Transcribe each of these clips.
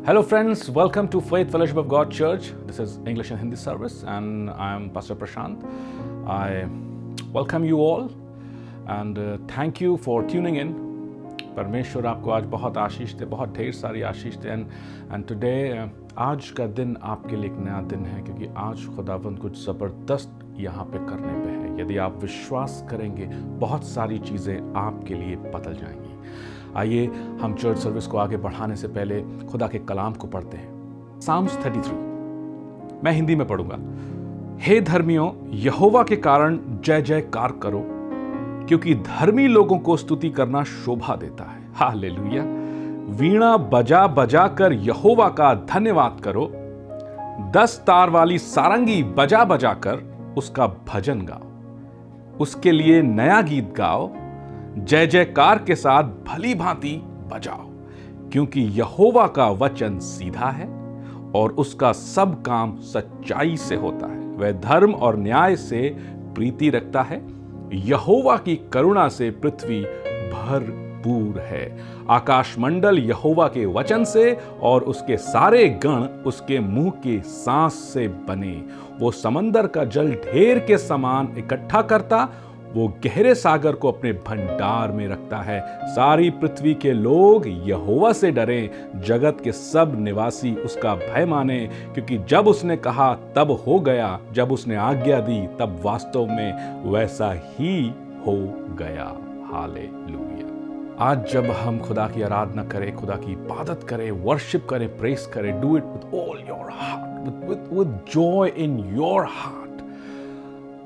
Hello, friends. Welcome to Faith Fellowship of God Church. This is English and Hindi service, and I'm Pastor Prashant. I welcome you all and thank you for tuning in. परमेश्वर आपको आज बहुत आशीष दे, बहुत ढेर सारी आशीष दे। And today आज का दिन आपके लिए एक नया दिन है, क्योंकि आज खुदावंद कुछ ज़बरदस्त यहाँ पे करने पे है। यदि आप विश्वास करेंगे, बहुत सारी चीज़ें आपके लिए बदल जाएंगी। आइए हम चर्च सर्विस को आगे बढ़ाने से पहले खुदा के कलाम को पढ़ते हैं। साम्स 33 मैं हिंदी में पढ़ूंगा। हे धर्मियों, यहोवा के कारण जय जयकार करो, क्योंकि धर्मी लोगों को स्तुति करना शोभा देता है। हालेलुया। वीणा बजा बजा कर यहोवा का धन्यवाद करो, 10 तार वाली सारंगी बजा बजा कर उसका भजन गाओ, उसके लिए नया गीत गाओ, जय जयकार के साथ भली भांति बजाओ, क्योंकि यहोवा का वचन सीधा है और उसका सब काम सच्चाई से होता है। वह धर्म और न्याय से प्रीति रखता है। यहोवा की करुणा से पृथ्वी भरपूर है। आकाश मंडल यहोवा के वचन से और उसके सारे गण उसके मुंह के सांस से बने। वो समंदर का जल ढेर के समान इकट्ठा करता, वो गहरे सागर को अपने भंडार में रखता है। सारी पृथ्वी के लोग यहोवा से डरें, जगत के सब निवासी उसका भय माने, क्योंकि जब उसने कहा तब हो गया, जब उसने आज्ञा दी तब वास्तव में वैसा ही हो गया। हालेलुया। आज जब हम खुदा की आराधना करें, खुदा की इबादत करें, वर्शिप करें, प्रेस करें, do it with all your heart, with joy in your heart.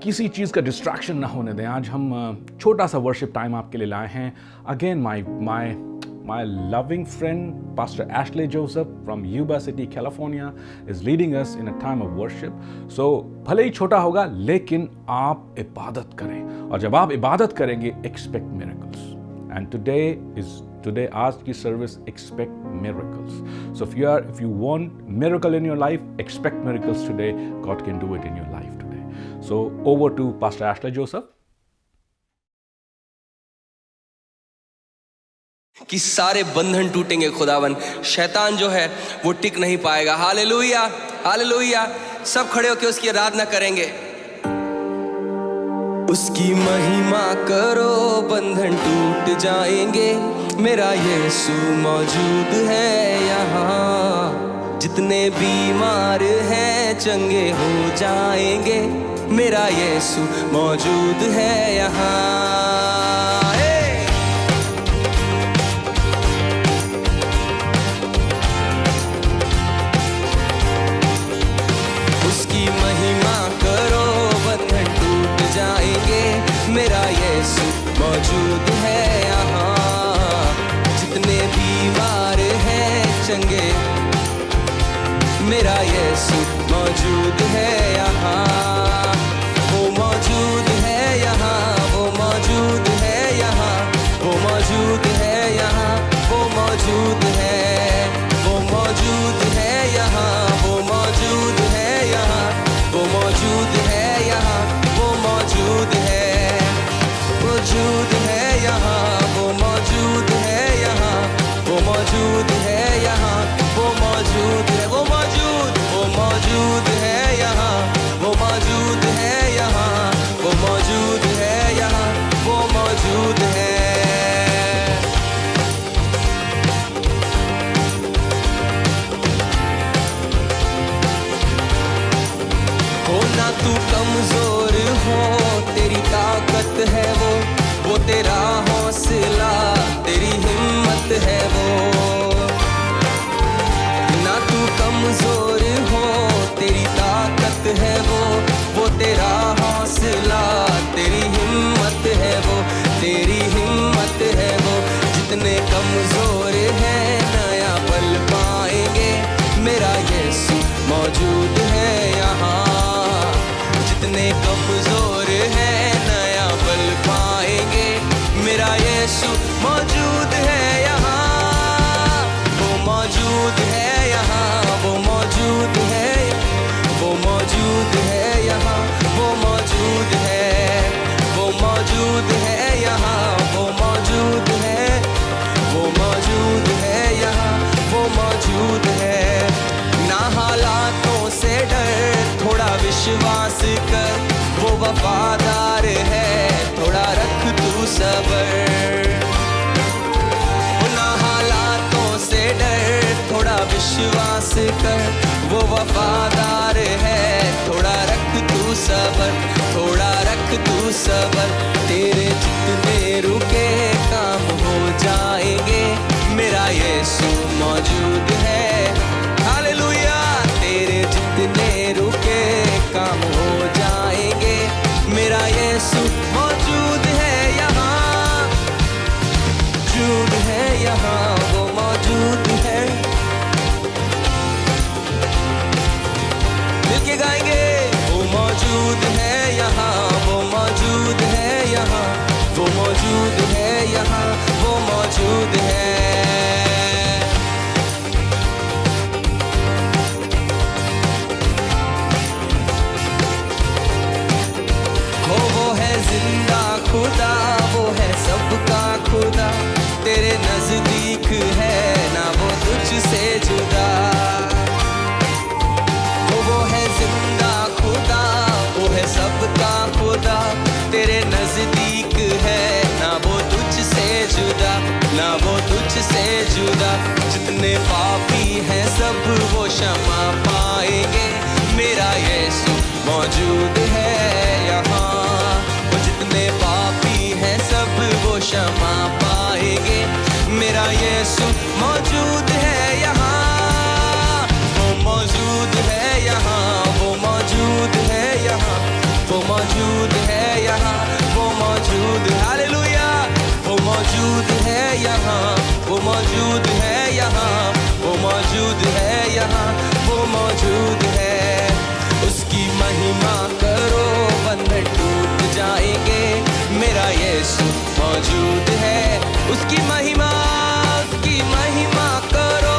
किसी चीज़ का डिस्ट्रैक्शन ना होने दें। आज हम छोटा सा वर्शिप टाइम आपके लिए लाए हैं। Again my loving friend pastor Ashley Joseph from Yuba City California is leading us in a time of worship. So भले ही छोटा होगा, लेकिन आप इबादत करें, और जब आप इबादत करेंगे एक्सपेक्ट मिरेकल्स। एंड टुडे आज की service expect miracles. So if you want miracle in your life, expect miracles today. God can do it in your life today. So over to Pastor Ashley Joseph. कि सारे बंधन टूटेंगे खुदावन, शैतान जो है वो टिक नहीं पाएगा। Hallelujah, hallelujah. सब खड़े होकर उसकी आराधना करेंगे। उसकी महिमा करो, बंधन टूट जाएंगे। मेरा यीशु मौजूद है यहाँ, जितने बीमार हैं चंगे हो जाएंगे। मेरा यीशु मौजूद है यहाँ। उसकी महिमा करो, बंधन टूट जाएंगे। मेरा यीशु मौजूद है यहाँ, जितने बीमार हैं चंगे। मेरा यीशु मौजूद है यहाँ, वो मौजूद है यहाँ, वो मौजूद है यहाँ, वो मौजूद है यहाँ, वो मौजूद है, वो मौजूद है यहाँ, वो मौजूद है यहाँ, वो मौजूद है यहाँ, वो मौजूद है, मौजूद है यहाँ, वो मौजूद है यहाँ, वो मौजूद है यहाँ, वो मौजूद है, वो मौजूद है यहाँ, वो मौजूद है यहाँ, वो मौजूद है यहाँ, वो मौजूद है। वफादार है, थोड़ा रख तू सबर। ना हालातों से डर, थोड़ा विश्वास कर, वो वफादार है, थोड़ा रख तू सबर, थोड़ा रख तू सबर। तेरे जितने रुके काम हो जाएंगे, मेरा यीशु मौजूद है। हालेलुया। तेरे जितने रुके काम हो जाएंगे, मेरा यीशु मौजूद है यहाँ, मौजूद है यहाँ, वो मौजूद है। मिलके गाएंगे, वो मौजूद है यहाँ, वो मौजूद है यहाँ, वो मौजूद है यहाँ, वो मौजूद है। वो है जिंदा खुदा, वो है सबका खुदा, तेरे नजदीक है ना वो तुझसे जुदा। वो है जिंदा खुदा, वो है सबका खुदा, तेरे नजदीक है ना वो तुझसे जुदा, ना वो तुझसे जुदा। जितने पापी हैं सब वो क्षमा पाएंगे, मेरा यीशु मौजूद है यहाँ। वो जितने पापी हैं सब वो क्षमा पाएंगे, मेरा यीशु मौजूद है यहाँ, वो मौजूद है यहाँ, वो मौजूद है यहाँ, वो मौजूद है यहाँ, वो मौजूद। हालेलुया। वो मौजूद है यहाँ, वो मौजूद है यहाँ, वो मौजूद है यहाँ, वो मौजूद है। उसकी महिमा करो, बंधन टूट जाएंगे, मेरा यीशु मौजूद है। उसकी महिमा करो,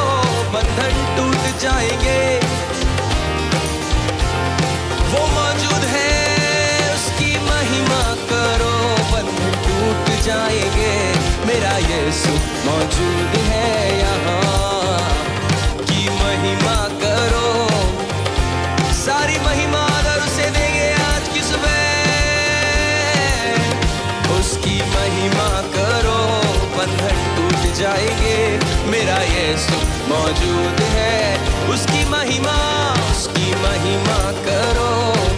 बंधन टूट जाएंगे, वो मौजूद है। उसकी महिमा करो, बंधन टूट जाएंगे, मेरा यीशु मौजूद है यहाँ। की महिमा करो, सारी महिमा अगर उसे देंगे आज की सुबह। उसकी महिमा करो, बंधन टूट जाएंगे, मेरा यीशु मौजूद है। उसकी महिमा करो,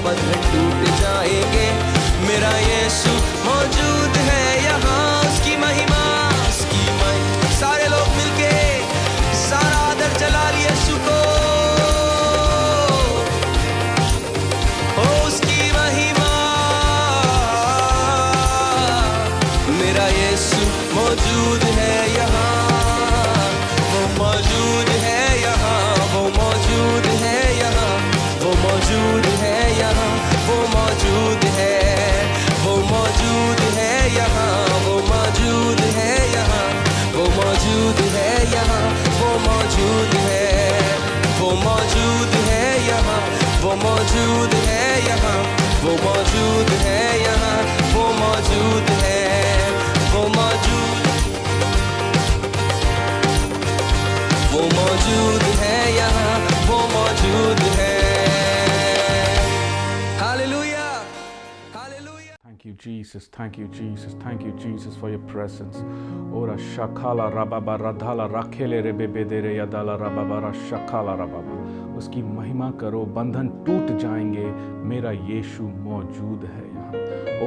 बंधन टूट जाएंगे, मेरा यीशु मौजूद है यहाँ। उसकी महिमा सारे लोग मिलके सारा आदर चला लिए यीशु को। उसकी महिमा, मेरा यीशु मौजूद है यहाँ, वो मौजूद है यहाँ, वो मौजूद है यहाँ, वो मौजूद है यहाँ, वो मौजूद है, वो मौजूद है यहाँ, वो मौजूद है यहाँ, वो मौजूद है यहाँ, वो मौजूद है, वो मौजूद है यहाँ, वो मौजूद है यहाँ, वो मौजूद है यहाँ, वो मौजूद है, वो मौजूद, वो मौजूद है यहाँ, वो मौजूद है। Hallelujah, hallelujah. Thank you, Jesus. Thank you, Jesus. Thank you, Jesus, for your presence. Ora shakala rababa radhala rakhele rebebedere yadala rababa shakala rababa. उसकी महिमा करो, बंधन टूट जाएंगे, मेरा यीशु मौजूद है यहाँ।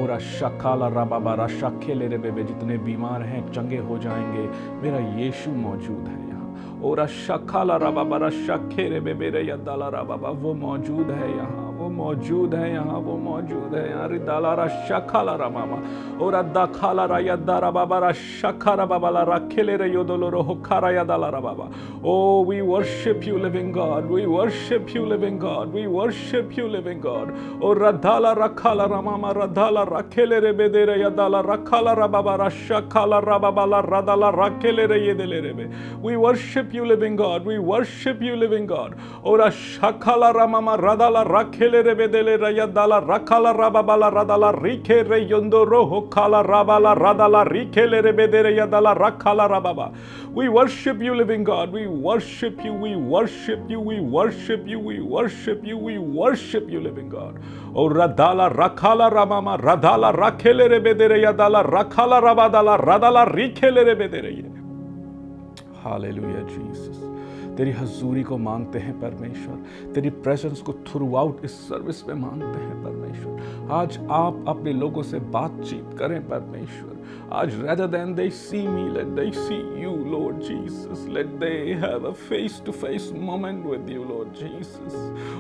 ओरा शकाला rababa रशाखेले रेबेबे, जितने बीमार हैं चंगे हो जाएंगे, मेरा यीशु मौजूद है यहाँ। ओरा शकाला rababa रशाखेले रेबेबे यदला rababa, वो मौजूद है यहाँ, वो मौजूद है यहाँ, वो मौजूद है यहाँ। रिदाला रशाखाला rababa, ओरा दाखाला यदा rababa रशाखा rababa राखेले रे योदलो रोखारा यदला rababa। Oh, we worship you, living God. We worship you, living God. We worship you, living God. Oh, radhala rakhala ramama radhala rakhele rebe re yadala rakhala rababa rashakhala rababa radhala rakhele re yedele rebe. We worship you, living God. We worship you, living God. Oh, rashakhala ramama radhala rakhele rakele rebedele rayadala rakala rababala radala rike reyondo roho kala rabala radala rikele rebedele yadala rakala rababa. We worship you, living God. We worship you. We worship you. We worship you. We worship you. We worship you, living God. O radala rakala ramama radala rakele rebedele yadala rakala rabadala radala rikele rebedele. Hallelujah, Jesus. तेरी हजूरी को मांगते हैं परमेश्वर, तेरी presence को through out इस service में मांगते हैं परमेश्वर। आज आप अपने लोगों से बातचीत करें परमेश्वर। आज rather than they see me, let they see you, Lord Jesus. Let they have a face-to-face moment with you, Lord Jesus.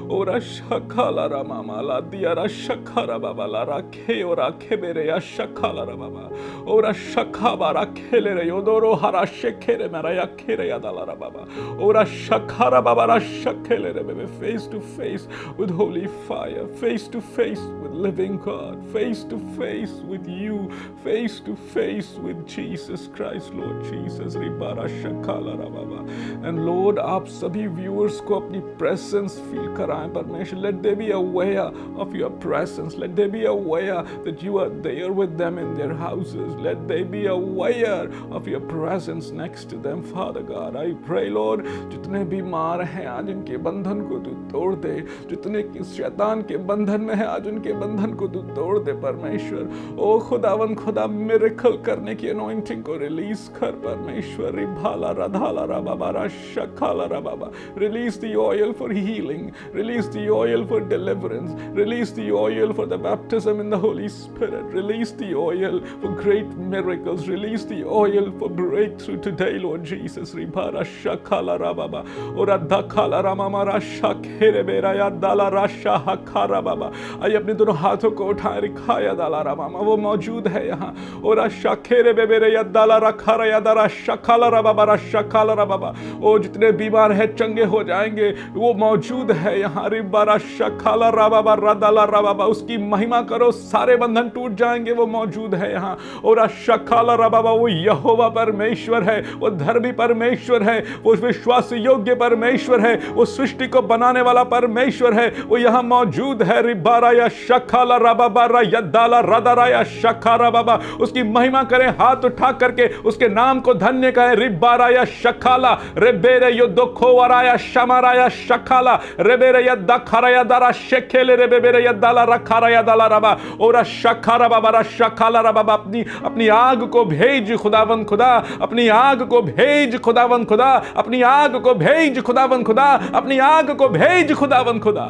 Ora shakala ramama la diara shakara baba la rakhe ora khebere ya shakala ramama. Ora shakaba rakhele re yodoro hara shekere mara ya khere ya dala baba. Ora shakara baba ra shakele re bebe, face to face with holy fire, face to face with living God, face to face with you, face to face with Jesus Christ, Lord Jesus. Ribara shakala baba. And Lord, आप सभी viewers को अपनी presence feel कराएं परमेश्वर. Let they be aware of your presence. Let they be aware that you are there with them in their houses. Let they be aware of your presence next to them, Father God. I pray, Lord, जितने बीमार हैं आज उनके बंधन को तू तोड़ दे, जितने शैतान के बंधन में है आज उनके बंधन को तू तोड़ दे परमेश्वर। ओ खुदावन खुदा मिरेकल करने की अनॉइंटिंग को रिलीज कर परमेश्वर। रिभाला राधाला राबाबा राशकाला राबाबा, release the oil for healing, release the oil for deliverance, release the oil for the baptism in the Holy Spirit, release the oil for great miracles, release the oil for breakthrough today, Lord Jesus. Ribara shakala rababa ora dakala ramama rasha khere bera ya dala rasha hakara baba। आइए अपने दोनों हाथों को उठाएं, रिखाया दाला रामामा वो मौजूद है यहाँ। और शखेरे बेबेरे या दाला रखा या दारा शकाला रबाबा शकाला रबाबा। ओ जितने बीमार है चंगे हो जाएंगे, वो मौजूद है यहाँ। रिबारा शकाला रबाबा रदाला रबाबा, उसकी महिमा करो, सारे बंधन टूट जाएंगे, वो मौजूद है यहाँ। और शकाला रबाबा वो यहोवा परमेश्वर है, वो धर्मी परमेश्वर है, वो विश्वास योग्य परमेश्वर है, वो सृष्टि को बनाने वाला परमेश्वर है, वो यहाँ मौजूद है। रिबारा या शकाला रबाबा यदाला रदारा या शकारा बाबा, उसकी महिमा करें, हाथ उठा करके उसके नाम को धन्य कहें। रिबारा या शकाला रेबेरे यो दोखोवारा या शमारा या शकाला रेबेरे या दखरा या दारा शेखेले रेबेरे या दाला रखारा या दाला रबा और शकारा बाबा शकाला रबा। अपनी आग को भेज खुदावन खुदा, अपनी आग को भेज खुदावन खुदा, अपनी आग को भेज खुदावन खुदा, अपनी आग को भेज खुदावन खुदा।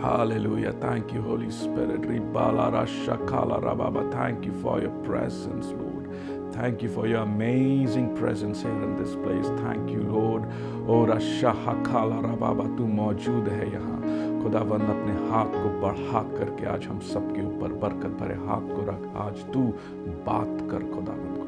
Hallelujah. Thank you, Holy Spirit. Ribala rashakala rababa. Thank you for your presence, Lord. Thank you for your amazing presence here in this place. Thank you, Lord. Oh rashakala rababa, तू मौजूद है यहाँ। खुदावंद अपने हाथ को बढ़ा करके आज हम सबके ऊपर बरकत भरे हाथ को रख। आज तू बात कर खुदावंद।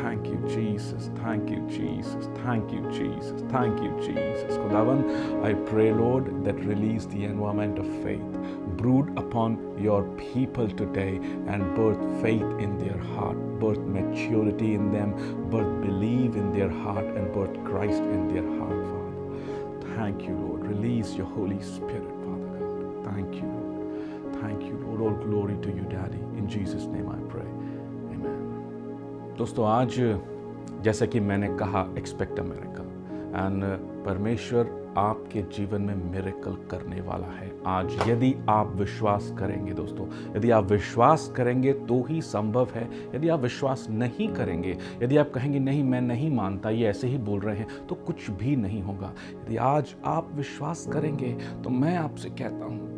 Thank you, Jesus. Thank you, Jesus. Thank you, Jesus. Thank you, Jesus. Khudavan, I pray, Lord, that release the environment of faith. Brood upon your people today and birth faith in their heart, birth maturity in them, birth belief in their heart, and birth Christ in their heart, Father. Thank you, Lord. Release your Holy Spirit, Father God. Thank you, Lord. Thank you, Lord. All glory to you, Daddy. In Jesus' name I pray. दोस्तों आज जैसा कि मैंने कहा, expect a miracle and परमेश्वर आपके जीवन में मिरेकल करने वाला है आज, यदि आप विश्वास करेंगे। दोस्तों यदि आप विश्वास करेंगे तो ही संभव है। यदि आप विश्वास नहीं करेंगे, यदि आप कहेंगे नहीं मैं नहीं मानता, ये ऐसे ही बोल रहे हैं, तो कुछ भी नहीं होगा। यदि आज आप विश्वास करेंगे तो मैं आपसे कहता हूँ,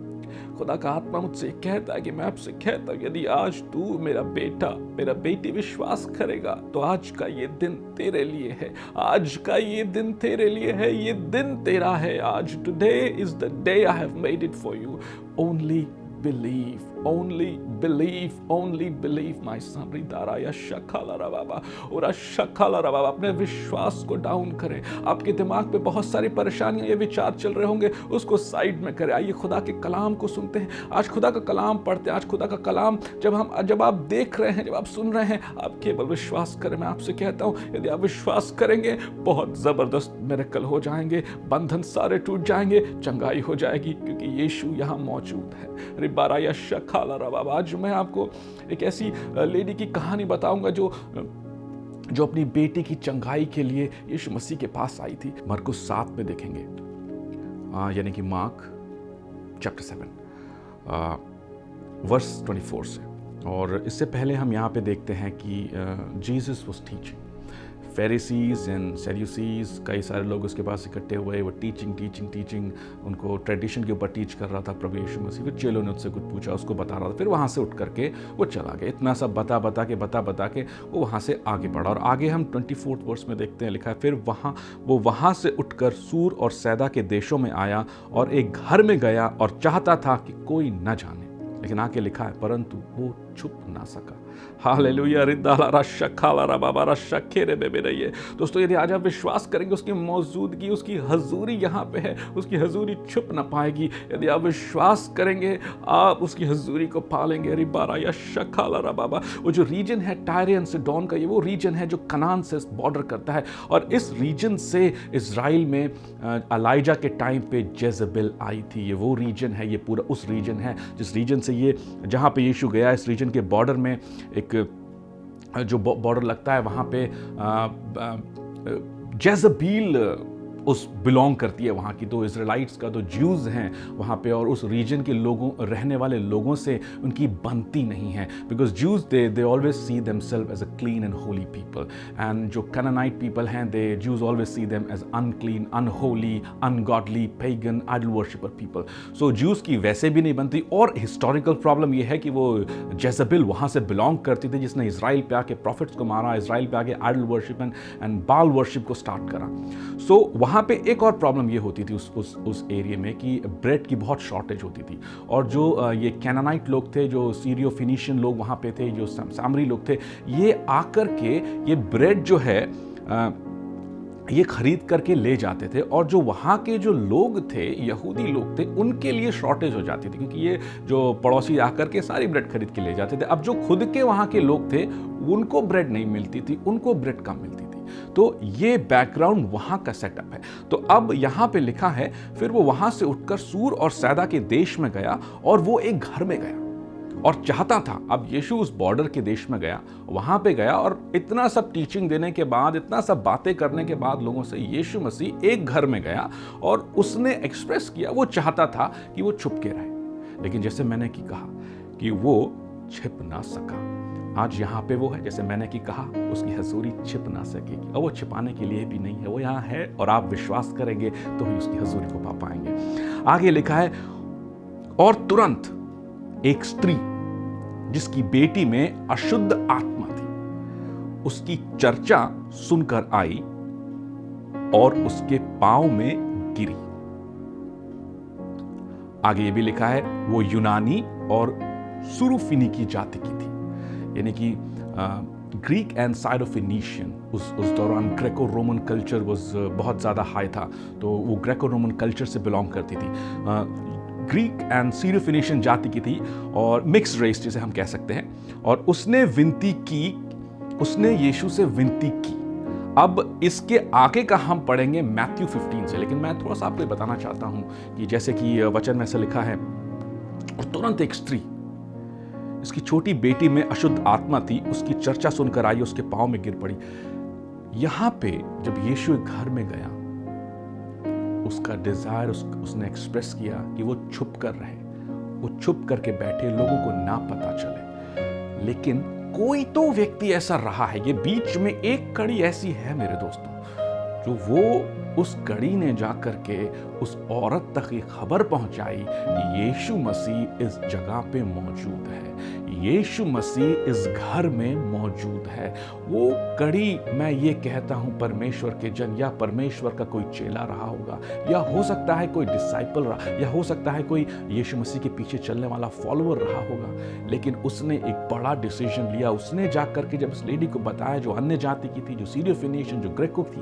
खुदा का आत्मा मुझसे कहता है कि मैं आपसे कहता हूँ, यदि आज तू मेरा बेटा मेरा बेटी विश्वास करेगा तो आज का ये दिन तेरे लिए है। आज का ये दिन तेरे लिए है, ये दिन तेरा है। आज today is the day I have made it for you. Only believe, only believe my son. रिदारा या शखाला रा बाबा और शखाला रा बाबा, अपने विश्वास को डाउन करें। आपके दिमाग पे बहुत सारी परेशानियां, ये विचार चल रहे होंगे, उसको साइड में करें। आइए खुदा के कलाम को सुनते हैं। आज खुदा का कलाम पढ़ते हैं। आज खुदा का कलाम जब आप देख रहे हैं, जब आप सुन रहे हैं, आप केवल विश्वास करें। मैं आपसे कहता हूं, यदि आप विश्वास करेंगे, बहुत जबरदस्त मिरेकल हो जाएंगे, बंधन सारे टूट जाएंगे, चंगाई हो जाएगी, क्योंकि यीशु यहाँ मौजूद है। रिबारा या शखाला रा बाबा। आज मैं आपको एक ऐसी लेडी की कहानी बताऊंगा जो अपनी बेटी की चंगाई के लिए यीशु मसीह के पास आई थी। मरकुस 7 में देखेंगे, यानी कि मार्क चैप्टर 7 वर्स 24 से। और इससे पहले हम यहाँ पे देखते हैं कि जीसस वाज टीचिंग। फेरिसीज एंड सैद्यूसीज, कई सारे लोग उसके पास इकट्ठे हुए। वो टीचिंग उनको ट्रेडिशन के ऊपर टीच कर रहा था प्रभु यीशु मसीह। फिर चेलों ने उससे कुछ पूछा, उसको बता रहा था। फिर वहाँ से उठ करके वो चला गया। इतना सब बता बता के वो वहाँ से आगे बढ़ा। और आगे हम 24 वर्स में देखते हैं, लिखा है, फिर वो वहाँ से उठकर सूर और सैदा के देशों में आया और एक घर में गया और चाहता था कि कोई न जाने। लेकिन आके लिखा है, परंतु वो छुप ना सका। हालेलुया। रिद्दाला रा शखाला रा बाबा रा शखेरे बेबे रहिए। दोस्तों, यदि आज आप विश्वास करेंगे, उसकी मौजूदगी, उसकी हजूरी यहाँ पे है, उसकी हजूरी छुप ना पाएगी। यदि आप विश्वास करेंगे, आप उसकी हजूरी को पालेंगे। रिबारा या शखाला रा बाबा। वो जो रीजन है टायर एंड सिडोन का, ये वो रीजन है जो कनान से बॉर्डर करता है। और इस रीजन से इजराइल में एलाइजा के टाइम पे जेजबेल आई थी। ये वो रीजन है, ये पूरा उस रीजन है जिस रीजन से ये, जहाँ पे यीशु गया, इस रीजन के बॉर्डर में एक जो बॉर्डर लगता है, वहाँ पे जेजबील उस बिलोंग करती है वहाँ की। तो इजराइलाइट्स का, तो ज्यूज़ हैं वहाँ पे, और उस रीजन के लोगों, रहने वाले लोगों से उनकी बनती नहीं है। Because Jews they always see themselves as a clean and holy people, and जो कैनानाइट पीपल हैं, they Jews always see them as unclean, unholy, ungodly, pagan, idol worshipper people. So Jews की वैसे भी नहीं बनती। और हिस्टोरिकल प्रॉब्लम ये है कि वो जेजबेल वहाँ से बिलोंग करती थी, जिसने इसराइल पे आके प्रॉफिट्स को मारा, इसराइल पे आके आइडल वर्शिप एंड बाल वर्शिप को स्टार्ट करा। सो वहाँ पे एक और प्रॉब्लम ये होती थी उस एरिया में कि ब्रेड की बहुत शॉर्टेज होती थी। और जो ये कैनानाइट लोग थे, जो सीरियो फिनिशियन लोग वहाँ पे थे, जो सामरी लोग थे, ये आकर के ये ब्रेड जो है ये खरीद करके ले जाते थे। और जो वहाँ के जो लोग थे, यहूदी लोग थे, उनके लिए शॉर्टेज हो जाती थी, क्योंकि ये जो पड़ोसी आकर के सारी ब्रेड खरीद के ले जाते थे। अब जो खुद के वहाँ के लोग थे, उनको ब्रेड नहीं मिलती थी, उनको ब्रेड कम मिलती थी। तो ये बैकग्राउंड वहाँ का सेटअप है। तो अब यहाँ पे लिखा है, फिर वो वहाँ से उठकर सूर और सैदा के देश में गया और वो एक घर में गया और चाहता था। अब यीशु उस बॉर्डर के देश में गया, वहाँ पे गया, और इतना सब टीचिंग देने के बाद, इतना सब बातें करने के बाद लोगों से, यीशु मसीह एक घर में गया और उसने एक्सप्रेस किया, वो चाहता था कि वो छुप के रहे। लेकिन जैसे मैंने की कहा कि वो छिप ना सका। आज यहाँ पे वो है, जैसे मैंने की कहा, उसकी हजूरी छिप ना सकेगी, और वो छिपाने के लिए भी नहीं है, वो यहाँ है। और आप विश्वास करेंगे तो ही उसकी हजूरी को पा पाएंगे। आगे लिखा है, और तुरंत एक स्त्री जिसकी बेटी में अशुद्ध आत्मा थी, उसकी चर्चा सुनकर आई और उसके पांव में गिरी। आगे ये भी लिखा है, वो यूनानी और सुरूफिनिकी जाति की थी, यानी कि ग्रीक एंड साइडोफिनिशियन। उस दौरान ग्रेको रोमन कल्चर बहुत ज़्यादा हाई था, तो वो ग्रेको रोमन कल्चर से बिलोंग करती थी। ग्रीक एंड सीरोफिनिशियन जाति की थी और मिक्स्ड रेस जिसे हम कह सकते हैं। और उसने यीशु से विनती की। अब इसके आगे का हम पढ़ेंगे मैथ्यू 15 से, लेकिन मैं थोड़ा सा आपको बताना चाहता हूं कि जैसे कि वचन में ऐसा लिखा है, और तुरंत एक स्त्री, इसकी छोटी बेटी में अशुद्ध आत्मा थी, उसकी चर्चा सुनकर आई, उसके पांव में गिर पड़ी। यहां पे जब यीशु एक घर में गया, उसका डिजायर उसने एक्सप्रेस किया कि वो छुप कर रहे, वो छुप करके बैठे, लोगों को ना पता चले। लेकिन कोई तो व्यक्ति ऐसा रहा है, ये बीच में एक कड़ी ऐसी है मेरे दोस्तों, जो वो उस कड़ी ने जाकर के उस औरत तक ये खबर पहुंचाई कि यीशु मसीह इस जगह पे मौजूद है, यीशु मसीह इस घर में मौजूद है। वो कड़ी, मैं ये कहता हूं, परमेश्वर के जन या परमेश्वर का कोई चेला रहा होगा, या हो सकता है कोई डिसाइपल रहा, या हो सकता है कोई यीशु मसीह के पीछे चलने वाला फॉलोअर रहा होगा। लेकिन उसने एक बड़ा डिसीजन लिया। उसने जाकर के जब इस लेडी को बताया, जो अन्य जाति की थी, जो सीरियो-फिनिशियन, जो ग्रीको थी,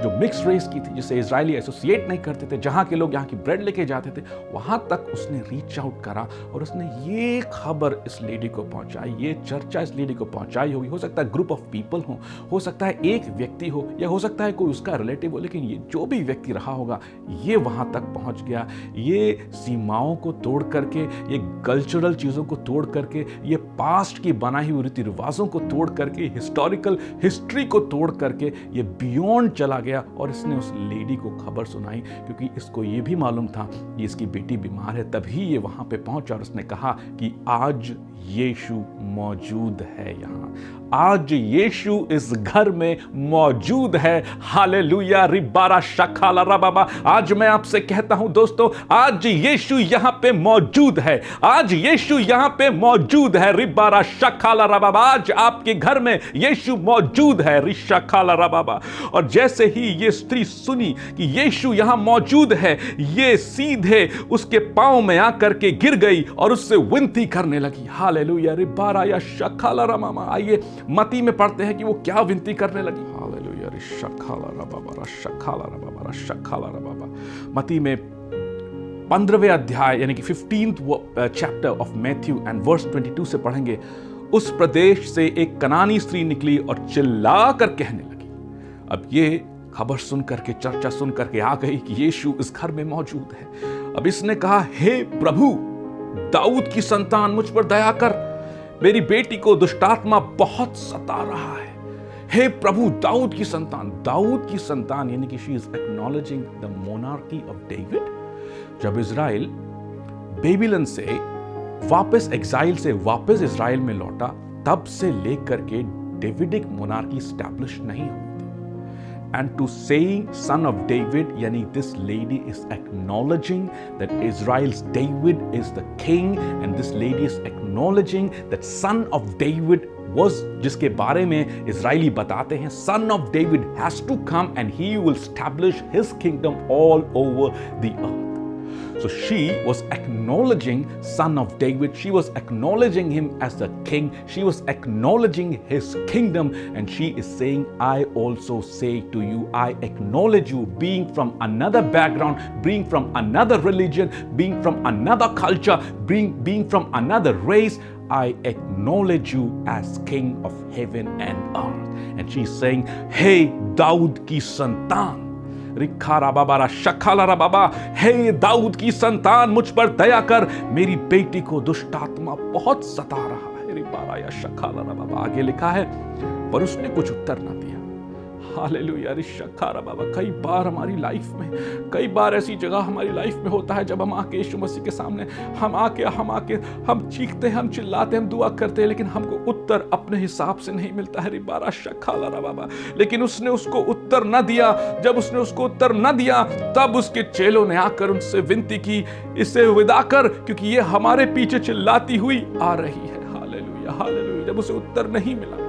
जो मिक्स्ड रेस की थी, जिसे इजरायली एसोसिएट नहीं करते थे, जहां के लोग यहाँ की ब्रेड लेके जाते थे, वहां तक उसने रीच आउट करा और उसने ये खबर इस लेडी को पहुंचाई, ये चर्चा इस लेडी को पहुंचाई होगी। हो सकता है ग्रुप ऑफ पीपल हो सकता है एक व्यक्ति हो, या हो सकता है कोई उसका रिलेटिव हो, लेकिन ये जो भी व्यक्ति रहा होगा, ये वहां तक पहुंच गया। ये सीमाओं को तोड़ करके, ये कल्चरल चीजों को तोड़ करके, ये पास्ट की बनाई हुई रीति रिवाजों को तोड़ करके, हिस्टोरिकल हिस्ट्री को तोड़ करके ये बियॉन्ड चला गया और इसने उस लेडी को खबर सुनाई, क्योंकि इसको ये भी मालूम था कि इसकी बेटी बीमार है। तभी ये वहां पे पहुंचा और उसने कहा कि आज यीशु मौजूद है यहाँ, आज यीशु इस घर में मौजूद है। हालेलुया, रिबारा शखाला रबाबा। आज मैं आपसे कहता हूं दोस्तों, आज यीशु यहाँ पे मौजूद है, आज यीशु यहाँ पे मौजूद है। रिबारा शखाला रबाबा, आज आपके घर में यीशु मौजूद है। रिशखाला रबाबा। और जैसे ही ये स्त्री सुनी कि यीशु यहाँ मौजूद है, ये सीधे उसके पांव में आकर के गिर गई और उससे विनती करने लगी। हालेलुया, रिबारा या शखाला रबाबा। आइए मती में पढ़ते हैं कि वो क्या विनती करने लगी। हालेलुया, रिशखाला रबाबा, रशखाला रबाबा, रशखाला रबाबा। मती में 15वें अध्याय यानी कि 15th chapter of Matthew and verse 22 से पढ़ेंगे। उस प्रदेश से एक कनानी स्त्री निकली और चिल्ला कर कहने लगी। अब ये खबर सुन करके, चर्चा सुन करके आ गई कि यीशु इस घर में मौजूद है। अब इसने कहा, हे प्रभु, दाऊद की संतान, मुझ पर दया कर, मेरी बेटी को दुष्टात्मा बहुत सता रहा है। हे प्रभु, दाऊद की संतान। दाऊद की संतान यानी कि she is acknowledging the monarchy of David. जब इजराइल बेबीलोन से वापस, एग्जाइल से वापस इजराइल में लौटा, तब से लेकर के डेविडिक मोनार्की स्टैब्लिश नहीं हुई थी। And to saying son of David, yani this lady is acknowledging that Israel's David is the king, and this lady is acknowledging that son of David was, जिसके बारे में इजरायली बताते हैं, son of David has to come and he will establish his kingdom all over the earth. So she was acknowledging son of David. She was acknowledging him as the king. She was acknowledging his kingdom, and she is saying, I also say to you, I acknowledge you, being from another background, being from another religion, being from another culture, being from another race. I acknowledge you as king of heaven and earth. And she's saying, hey Dawood की संतान, रिखारा बाबा शखाला बाबा, हे दाऊद की संतान, मुझ पर दया कर, मेरी बेटी को दुष्टात्मा बहुत सता रहा है। रिबारा या शखाला बाबा। आगे लिखा है, पर उसने कुछ उत्तर ना दिया। हालेलुया, रिशखारा बाबा। कई बार हमारी लाइफ में, कई बार ऐसी जगह हमारी लाइफ में होता है जब हम आके यीशु मसीह के सामने हम आके हम चीखते हैं, हम चिल्लाते हैं, हम दुआ करते हैं, लेकिन हमको उत्तर अपने हिसाब से नहीं मिलता है। रिबारा शखाला बाबा। लेकिन उसने उसको उत्तर न दिया। जब उसने उसको उत्तर न दिया, तब उसके चेलों ने आकर उनसे विनती की, इसे विदा कर, क्योंकि ये हमारे पीछे चिल्लाती हुई आ रही है। Hallelujah, hallelujah. जब उसे उत्तर नहीं मिला,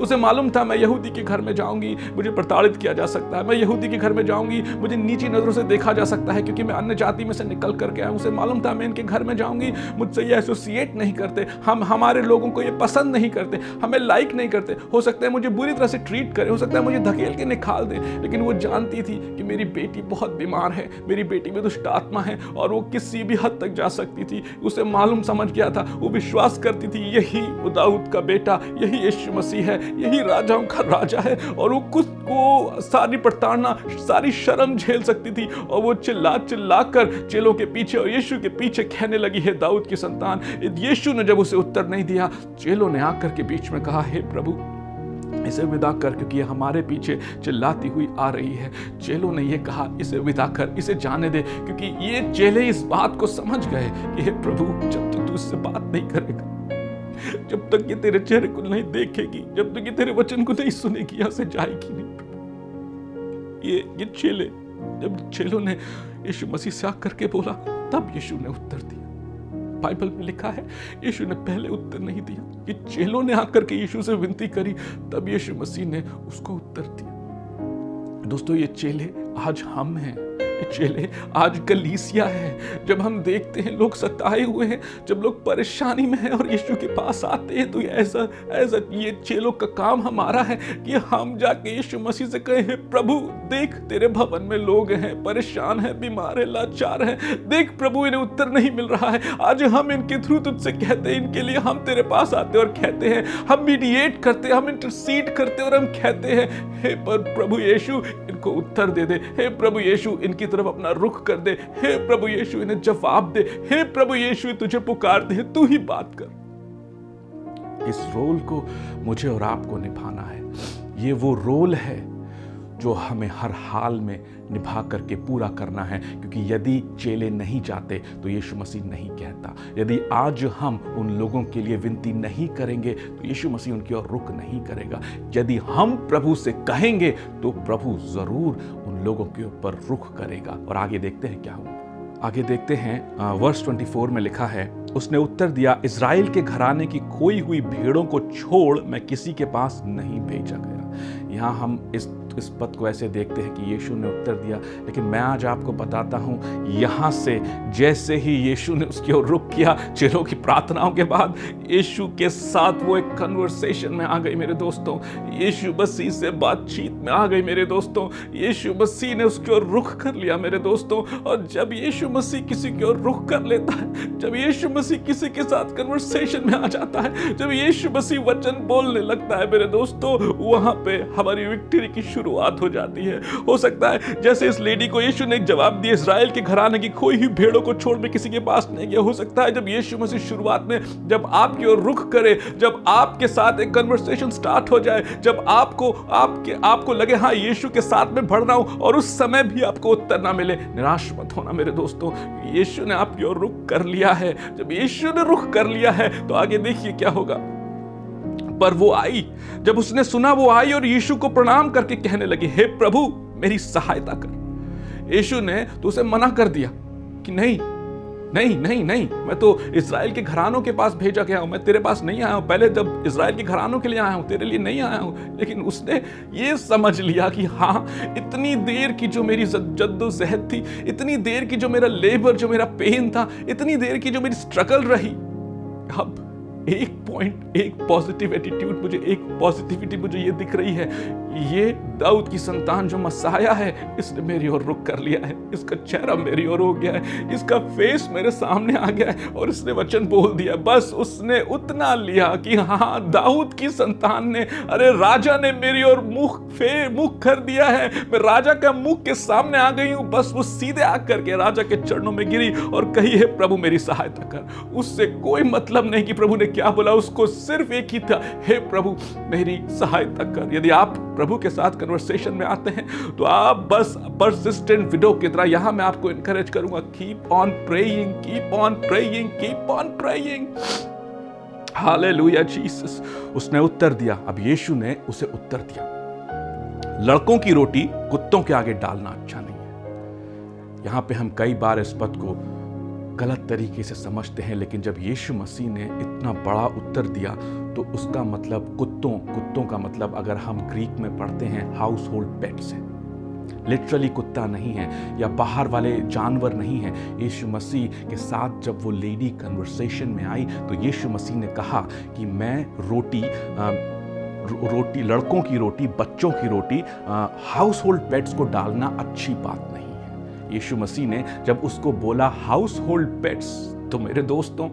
उसे मालूम था मैं यहूदी के घर में जाऊंगी, मुझे प्रताड़ित किया जा सकता है, मैं यहूदी के घर में जाऊंगी, मुझे नीची नजरों से देखा जा सकता है, क्योंकि मैं अन्य जाति में से निकल करके आया हूं। उसे मालूम था मैं इनके घर में जाऊंगी, मुझसे ये एसोसिएट नहीं करते, हमारे लोगों को ये पसंद नहीं करते, हमें लाइक नहीं करते, हो सकता है मुझे बुरी तरह से ट्रीट करे, हो सकता है मुझे धकेल के निकाल दे। लेकिन वो जानती थी कि मेरी बेटी बहुत बीमार है, मेरी बेटी में दुष्ट आत्मा है और वो किसी भी हद तक जा सकती थी। उसे मालूम, समझ गया था, वो विश्वास करती थी यही वो दाऊद का बेटा, यही यीशु मसीह है, यही राजाओं का राजा है। और वो खुद को सारी प्रताड़ना, सारी शर्म झेल सकती थी, और वो चिल्ला कर चेलों के पीछे और यीशु के पीछे कहने लगी, है दाऊद की संतान। यीशु ने जब उसे उत्तर नहीं दिया, चेलों ने आकर के बीच में कहा, हे प्रभु, इसे विदा कर, क्योंकि ये हमारे पीछे चिल्लाती हुई आ रही है। चेलों ने ये कहा, इसे विदा कर, इसे जाने दे, क्योंकि ये चेले इस बात को समझ गए कि हे प्रभु, जब तक तू इससे बात नहीं करेगा, जब तक ये तेरे चेहरे को नहीं देखेगी, जब तक ये तेरे वचन को नहीं सुनेगी, यहां से जाएगी नहीं। ये चेले, जब चेलों ने यीशु मसीह से आकर के बोला, तब यीशु ने उत्तर दिया। बाइबल में लिखा है यीशु ने पहले उत्तर नहीं दिया, ये चेलों ने आकर के यीशु से विनती करी, तब यीशु मसीह ने उसको उत्तर दिया। दोस्तों, ये चेले आज हम हैं, ये चेले आज कलीसिया है। जब हम देखते हैं लोग सताए हुए हैं, जब लोग परेशानी में हैं और यीशु के पास आते हैं, तो ऐसा ये चेलों का काम हमारा है कि हम जाके यीशु मसीह से कहें, हे प्रभु देख तेरे भवन में लोग हैं, परेशान हैं, बीमार हैं, लाचार हैं, देख प्रभु इन्हें उत्तर नहीं मिल रहा है। आज हम इनके थ्रू तुझसे कहते हैं, इनके लिए हम तेरे पास आते और कहते हैं, हम मीडिएट करते हैं, हम इंटरसीड करते हैं और हम कहते हैं, हे प्रभु यीशु इनको उत्तर दे दे, हे प्रभु यीशु इनकी तरफ अपना रुख कर दे, हे प्रभु यीशु इन्हें जवाब दे, हे प्रभु यीशु तुझे पुकारते हैं, तू ही बात कर। इस रोल को मुझे और आपको निभाना है। ये वो रोल है जो हमें हर हाल में निभा करके पूरा करना है, क्योंकि यदि चेले नहीं जाते तो यीशु मसीह नहीं कहता। यदि आज हम उन लोगों के लिए विनती नहीं करेंगे तो यीशु मसीह उनकी ओर रुख नहीं करेगा। यदि हम प्रभु से कहेंगे तो प्रभु जरूर उन लोगों के ऊपर रुख करेगा। और आगे देखते हैं क्या हुआ। आगे देखते हैं वर्स 24 में लिखा है, उसने उत्तर दिया, इज़राइल के घराने की खोई हुई भेड़ों को छोड़ मैं किसी के पास नहीं भेजा गया। यहाँ हम इस पद को ऐसे देखते हैं कि यीशु ने उत्तर दिया, लेकिन मैं आज आपको बताता हूँ, यहाँ से जैसे ही यीशु ने उसकी ओर रुख किया, चेलों की प्रार्थनाओं के बाद यीशु के साथ वो एक कन्वर्सेशन में आ गई मेरे दोस्तों। यीशु मसीह से बातचीत में आ गई मेरे दोस्तों। यीशु मसीह ने उसकी ओर रुख कर लिया मेरे दोस्तों। और जब यीशु मसीह किसी की ओर रुख कर लेता है, जब यीशु मसीह किसी के साथ कन्वर्सेशन में आ जाता है, जब यीशु मसीह वचन बोलने लगता है मेरे दोस्तों, वहां पे हमारी विक्ट्री की शुरुआत हो जाती है। हो सकता है जैसे इस लेडी को यीशु ने एक जवाब दिया, इज़राइल के घराने की खोई हुई भेड़ों को छोड़ मैं किसी के पास नहीं गया। हो सकता है जब यीशु मसीह शुरुआत में जब आपकी ओर रुख करे, जब आपके साथ एक कन्वर्सेशन स्टार्ट हो जाए, जब आपको लगे हाँ यीशु के साथ में बढ़ रहा हूं, और उस समय भी आपको उत्तर ना मिले, निराश मत होना मेरे दोस्तों। यीशु ने आपकी ओर रुख कर लिया है। जब यीशु ने रुख कर लिया है तो आगे देखिए क्या होगा। पर वो आई, जब उसने सुना वो आई और यीशु को प्रणाम करके कहने लगी, हे प्रभु मेरी सहायता कर। यीशु ने तो उसे मना कर दिया कि नहीं, मैं तो इज़राइल के घरानों के पास भेजा गया हूं, मैं तेरे पास नहीं आया हूं। पहले जब इज़राइल के घरानों के लिए आया हूं, तेरे लिए नहीं आया हूं। लेकिन उसने ये समझ लिया कि हाँ, इतनी देर की जो मेरी जद्दोजहद थी, इतनी देर की जो मेरा लेबर, जो मेरा पेन था, इतनी देर की जो मेरी स्ट्रगल रही, अब एक पॉजिटिव एटीट्यूड मुझे, एक पॉजिटिविटी मुझे ये दिख रही है, ये दाऊद की संतान जो मसाया है, इसने मेरी ओर रुख कर लिया है, इसका चेहरा मेरी ओर हो गया है, इसका फेस मेरे सामने आ गया है और इसने वचन बोल दिया। बस उसने उतना लिया कि हाँ, दाऊद की संतान ने, अरे राजा ने मेरी ओर मुख कर दिया है, मैं राजा का मुख के सामने आ गई हूं। बस वो सीधे आकर के राजा के चरणों में गिरी और कही, हे प्रभु मेरी सहायता कर। उससे कोई मतलब नहीं कि प्रभु ने क्या बोला, उसको सिर्फ एक ही था, हे प्रभु मेरी सहायता कर। यदि आप प्रभु के साथ कन्वर्सेशन में आते हैं तो आप बस परसिस्टेंट विडो की तरह, यहां मैं आपको इंकरेज करूंगा, keep on praying, keep on praying, keep on praying. Hallelujah Jesus. उसने उत्तर दिया। अब यीशु ने उसे उत्तर दिया, लड़कों की रोटी कुत्तों के आगे डालना अच्छा नहीं है। यहां पे हम कई बार इस पद को गलत तरीके से समझते हैं, लेकिन जब यीशु मसीह ने इतना बड़ा उत्तर दिया तो उसका मतलब कुत्तों का मतलब, अगर हम ग्रीक में पढ़ते हैं, हाउस होल्ड पेट्स हैं। लिटरली कुत्ता नहीं है या बाहर वाले जानवर नहीं है। यीशु मसीह के साथ जब वो लेडी कन्वर्सेशन में आई तो यीशु मसीह ने कहा कि मैं रोटी, लड़कों की रोटी, बच्चों की रोटी, हाउस होल्ड पेट्स को डालना अच्छी बात नहीं है। यीशु मसीह ने जब उसको बोला हाउस होल्ड पेट्स, तो मेरे दोस्तों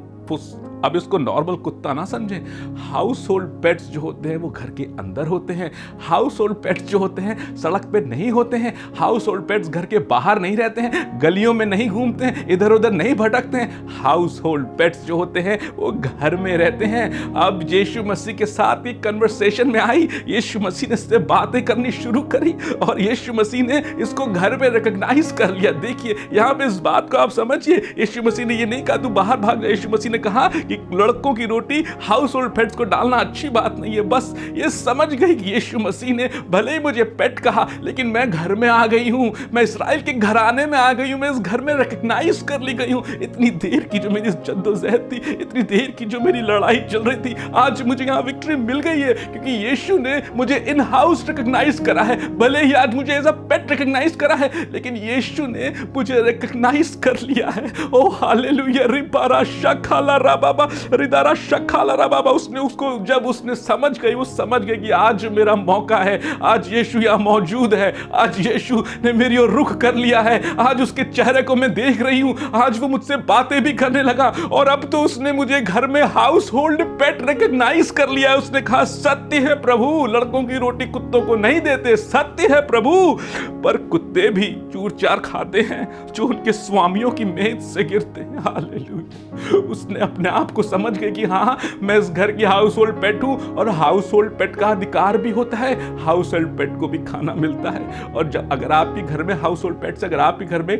अब इसको नॉर्मल कुत्ता ना समझें। हाउस होल्ड पेट्स जो होते हैं वो घर के अंदर होते हैं। हाउस होल्ड पेट्स जो होते हैं सड़क पे नहीं होते हैं। हाउस होल्ड पेट्स घर के बाहर नहीं रहते हैं, गलियों में नहीं घूमते हैं, इधर उधर नहीं भटकते हैं। हाउस होल्ड पेट्स जो होते हैं वो घर में रहते हैं। अब यीशु मसीह के साथ ही कन्वर्सेशन में आई, यीशु मसीह ने इससे बातें करनी शुरू करी और यीशु मसीह ने इसको घर में रिकॉग्नाइज कर लिया। देखिए यहाँ पे इस बात को आप समझिए, यीशु मसीह ने ये नहीं कहा तू बाहर भाग जा। यीशु मसीह ने कहा कि लड़कों की रोटी हाउस होल्ड पेट्स को डालना अच्छी बात नहीं है। बस ये समझ गई कि यीशु मसीह ने भले ही मुझे पेट कहा, लेकिन मैं घर में आ गई हूँ, मैं इस्राएल के घराने में आ गई हूँ, मैं इस घर में रिकग्नाइज कर ली गई हूँ। इतनी देर की जो मेरी जद्दोजहद थी, इतनी देर की जो मेरी लड़ाई चल रही थी, आज मुझे यहाँ विक्ट्री मिल गई है, क्योंकि यीशु ने मुझे इन हाउस रिकग्नाइज करा है। भले ही आज मुझे एज अ पेट रिकग्नाइज करा है, लेकिन यीशु ने मुझे रिकग्नाइज कर लिया है। ओ हालेलुया। रिबारा शखाला रा बाबा, रिदारा शखाला रा बाबा। उसने उसको जब उसने समझ गई, वो समझ गई कि आज मेरा मौका है, आज यीशु यहाँ मौजूद है, आज यीशु ने मेरी ओर रुख कर लिया है, आज उसके चेहरे को मैं देख रही हूँ, आज वो मुझसे बातें भी करने लगा। और अब तो उसने मुझे घर में हाउस होल्ड पेट रिकग्नाइज कर लिया है। उसने कहा सत्य है प्रभु, लड़कों की रोटी कुत्तों को नहीं देते, सत्य है प्रभु, पर कुत्ते भी चूर चार खाते हैं जो उनके स्वामियों की मेज से गिरते हैं। हालेलुया। उसने अपने आप को समझ गई कि हाँ, मैं इस घर की हाउस होल्ड पेट हूँ, और हाउस होल्ड पेट का अधिकार भी होता है, हाउस होल्ड पेट को भी खाना मिलता है। और जब अगर आपके घर में हाउस होल्ड पेट्स, अगर आपके घर में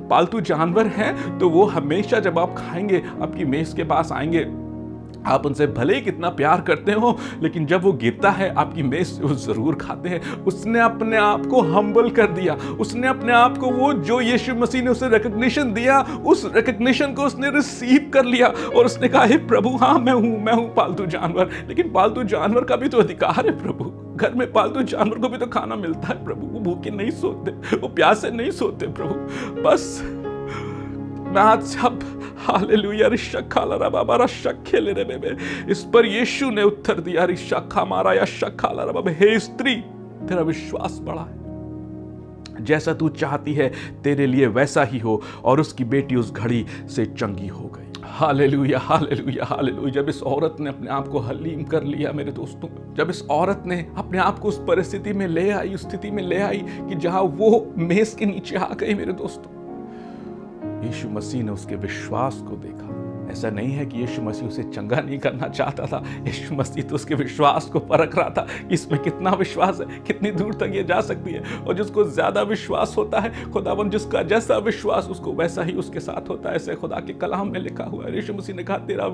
पालतू जानवर हैं, तो वो हमेशा जब आप खाएंगे आपकी मेज के पास आएंगे। आप उनसे भले ही कितना प्यार करते हो, लेकिन जब वो गिरता है आपकी मेज से, वो जरूर खाते हैं। उसने अपने आप को हम्बल कर दिया, उसने अपने आप को, वो जो यीशु मसीह ने उसे रिकग्निशन दिया, उस रिकग्निशन को उसने रिसीव कर लिया। और उसने कहा हे प्रभु, हाँ मैं हूं पालतू जानवर, लेकिन पालतू जानवर का भी तो अधिकार है प्रभु। घर में पालतू जानवर को भी तो खाना मिलता है प्रभु। वो भूखे नहीं सोते, वो प्यासे नहीं सोते प्रभु। बस मैं आज सब हालेलुया रिशखाला रा बाबा रशखेले रे बेबे। इस पर यीशु ने उत्तर दिया, रिशखा मारा या शखाला रा बाबा, हे स्त्री, तेरा विश्वास बड़ा है, जैसा तू चाहती है तेरे लिए वैसा ही हो। और उसकी बेटी उस घड़ी से चंगी हो गई। Hallelujah hallelujah hallelujah. जब इस औरत ने अपने आप को हलीम कर लिया मेरे दोस्तों, जब इस औरत ने अपने आप को उस परिस्थिति में ले आई, उस स्थिति में ले आई कि जहां वो मेज के नीचे आ गई मेरे दोस्तों, यीशु मसीह ने उसके विश्वास को देखा। ऐसा नहीं है कि यीशु मसीह उसे चंगा नहीं करना चाहता था, यीशु मसीह तो उसके विश्वास को परख रहा था कि इसमें कितना विश्वास है, कितनी दूर तक ये जा सकती है। और जिसको ज्यादा विश्वास होता है, खुदावन जिसका जैसा विश्वास उसको वैसा ही उसके साथ होता है, ऐसे खुदा के कलाम में लिखा हुआ है। यीशु मसीह ने कहा तेरा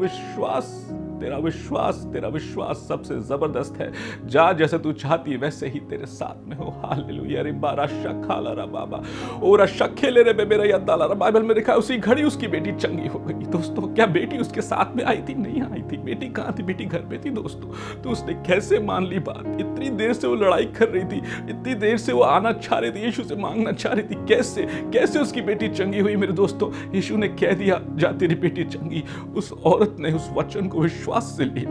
विश्वास सबसे जबरदस्त है, जा जैसे तू चाहती है वैसे ही तेरे साथ में हो। हालेलुया। रिबारा शखाला रा बाबा और शखेले रे बेबे रे यदाला रा। बाइबल में लिखा है उसी घड़ी उसकी बेटी चंगी हो गई। दोस्तों, क्या बेटी उसके साथ में आई थी? नहीं आई थी। बेटी कहाँ थी? बेटी घर पे थी दोस्तों। तो उसने कैसे मान ली बात? इतनी देर से वो लड़ाई कर रही थी, इतनी देर से वो आना चाह रही थी, यीशु से मांगना चाह रही थी, कैसे उसकी बेटी चंगी हुई मेरे दोस्तों? यीशु ने कह दिया जा तेरी बेटी चंगी। उस औरत ने उस वचन को विश्वास से लिया।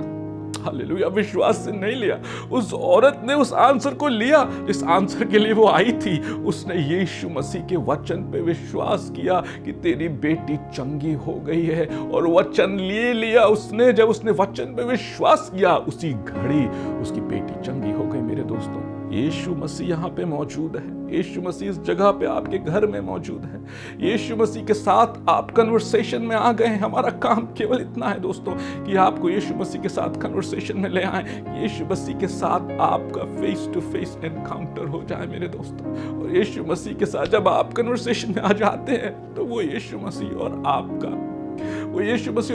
हालेलुया। विश्वास से नहीं लिया, उस औरत ने उस आंसर को लिया जिस आंसर के लिए वो आई थी। उसने यीशु मसीह के वचन पे विश्वास किया कि तेरी बेटी चंगी हो गई है, और वचन ले लिया उसने। जब उसने वचन पे विश्वास किया, उसी घड़ी उसकी बेटी चंगी हो गई मेरे दोस्तों। यीशु मसीह यहाँ पे मौजूद है, यीशु मसीह इस जगह पे आपके घर में मौजूद है। यीशु मसीह के साथ आप कन्वर्सेशन में आ गए हैं। हमारा काम केवल इतना है दोस्तों कि आपको यीशु मसीह के साथ कन्वर्सेशन में ले आए, यीशु मसीह के साथ आपका फेस टू फेस एनकाउंटर हो जाए मेरे दोस्तों। और यीशु मसीह के साथ जब आप कन्वर्सेशन में आ जाते हैं, तो वो यीशु मसीह और